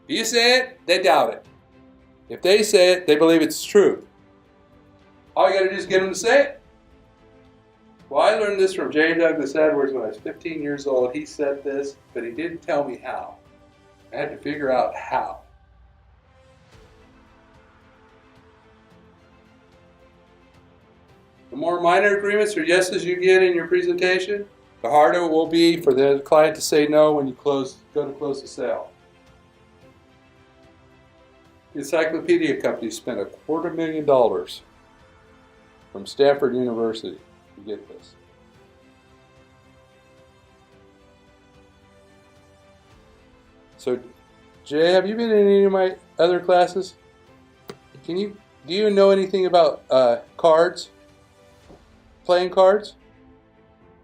If you say it, they doubt it. If they say it, they believe it's true. All you got to do is get them to say it. Well, I learned this from J. Douglas Edwards when I was 15 years old. He said this, but he didn't tell me how. I had to figure out how. The more minor agreements or yeses you get in your presentation, the harder it will be for the client to say no when you go to close the sale. The encyclopedia company spent $250,000 from Stanford University to get this. So, Jay, have you been in any of my other classes? Do you know anything about cards? Playing cards?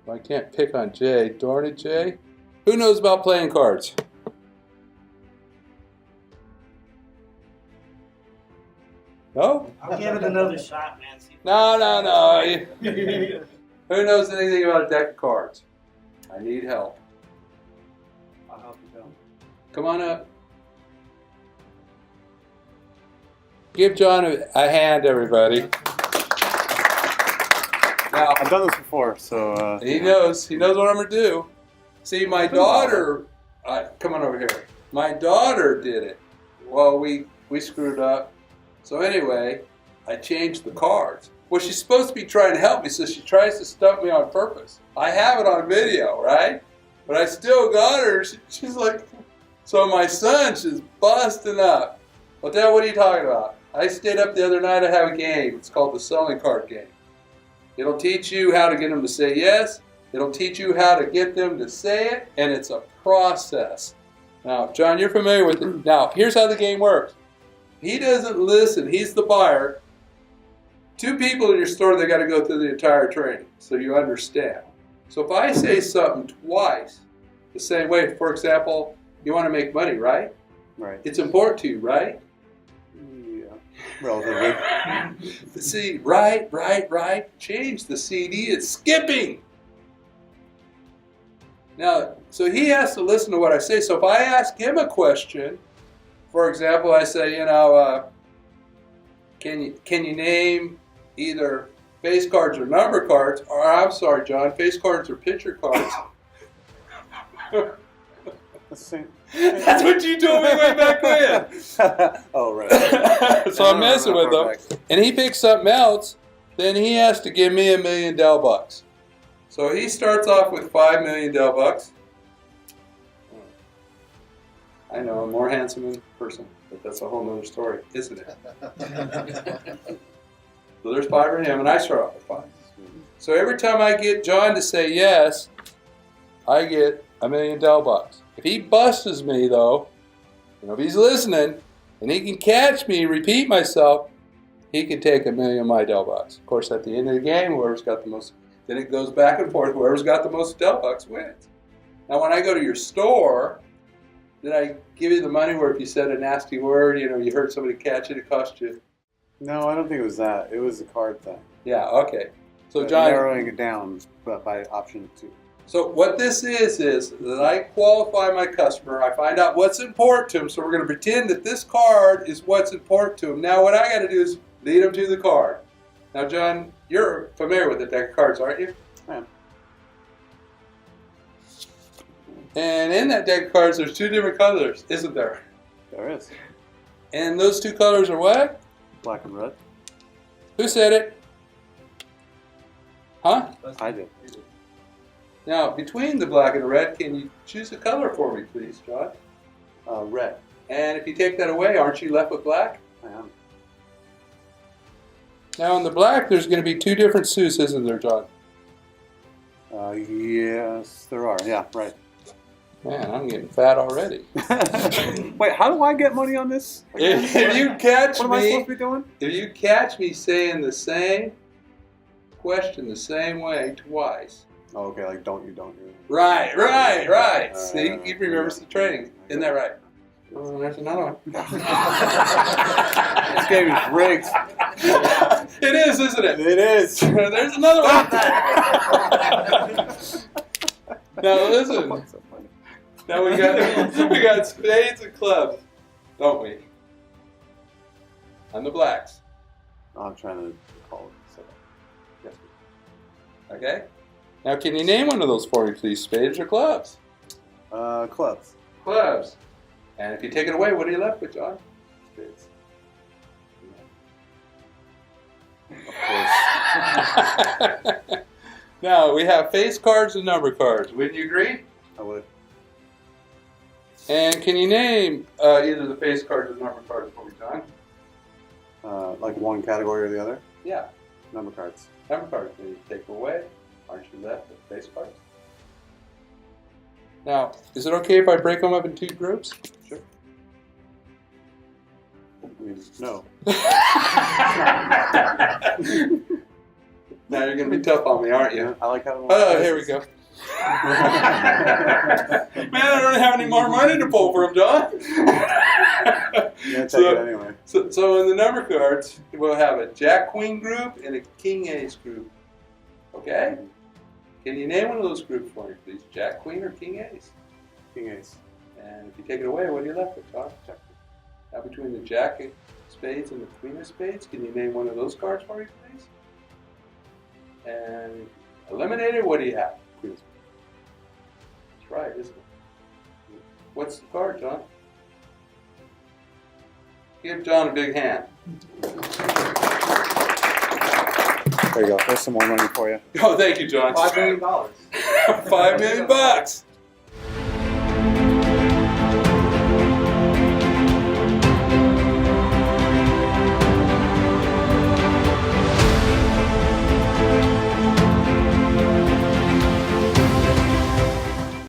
Well, I can't pick on Jay. Darn it, Jay. Who knows about playing cards? No? I'll give it another shot, man. No. Who knows anything about a deck of cards? I need help. I'll help you go. Come on up. Give John a hand, everybody. Now, I've done this before, so... he knows what I'm going to do. See, my daughter... come on over here. My daughter did it. Well, we screwed up. So anyway, I changed the cards. Well, she's supposed to be trying to help me, so she tries to stump me on purpose. I have it on video, right? But I still got her. She's like... So my son, she's busting up. Well, Dad, what are you talking about? I stayed up the other night to have a game. It's called the selling card game. It'll teach you how to get them to say yes. It'll teach you how to get them to say it, and it's a process. Now, John, you're familiar with it. Now, here's how the game works. He doesn't listen. He's the buyer. Two people in your store, they got to go through the entire training, so you understand. So if I say something twice the same way, for example, you want to make money, right? Right. It's important to you, right? Yeah. Relatively. See, right. Change the CD. It's skipping. Now, so he has to listen to what I say. So if I ask him a question, for example, I say, can you name either face cards or number cards? Or I'm sorry, John, face cards or picture cards. That's what you told me way back when. Oh, right. So I'm messing with him, and he picks something else. Then he has to give me $1 million bucks. So he starts off with $5 million bucks. I know, I'm more handsome in person, but that's a whole other story, isn't it? So there's 5 for him, and I start off with 5. So every time I get John to say yes, I get $1 million bucks. If he busts me, though, if he's listening, and he can catch me, repeat myself, he can take $1 million of my Dell bucks. Of course, at the end of the game, whoever's got the most, then it goes back and forth. Whoever's got the most Dell bucks wins. Now, when I go to your store, did I give you the money where if you said a nasty word, you heard somebody catch it, it cost you? No, I don't think it was that. It was the card thing. Yeah, okay. So, John, narrowing it down by option 2. So what this is that I qualify my customer. I find out what's important to him. So we're going to pretend that this card is what's important to him. Now what I got to do is lead him to the card. Now, John, you're familiar with the deck of cards, aren't you? I am. And in that deck of cards, there's 2 different colors, isn't there? There is. And those 2 colors are what? Black and red. Who said it? Huh? I did. Now, between the black and the red, can you choose a color for me, please, John? Red. And if you take that away, aren't you left with black? I am. Now, in the black, there's going to be 2 different suits, isn't there, John? Yes, there are. Yeah, right. Man, I'm getting fat already. Wait, how do I get money on this? If you catch what am I supposed to be doing? If you catch me saying the same question the same way twice. Oh, okay, like don't you. Right. See, he remembers the training. Isn't that right? Oh, there's another one. This game is rigged. It is, isn't it? It is. There's another one. Now listen. Now we got spades and clubs. don't we? On the blacks. I'm trying to call it. So. Yes. Okay? Now, can you name one of those for me, please? Spades or clubs? Clubs. Clubs. And if you take it away, what are you left with, John? Spades. Of course. Now, we have face cards and number cards. Wouldn't you agree? I would. And can you name either the face cards or number cards for me, John? Like one category or the other? Yeah, Number cards. number cards. When you take away, aren't you left with face cards? Now, is it okay if I break them up in 2 groups? Sure. I mean, no. Now you're going to be tough on me, aren't you? I like having. Oh, here we go. Man, I don't have any more money to pull from, John. You're gonna take it anyway. So in the number cards, we'll have a Jack Queen group and a King Ace group. Okay? Can you name one of those groups for me, please? Jack Queen or King Ace? King Ace. And if you take it away, what are you left with, John? Now between the Jack of Spades and the Queen of Spades, can you name one of those cards for me, please? And eliminated, what do you have? Queen of Spades. That's right, isn't it? What's the card, John? Give John a big hand. There you go. There's some more money for you. Oh, thank you, John. $5 million. $5 million.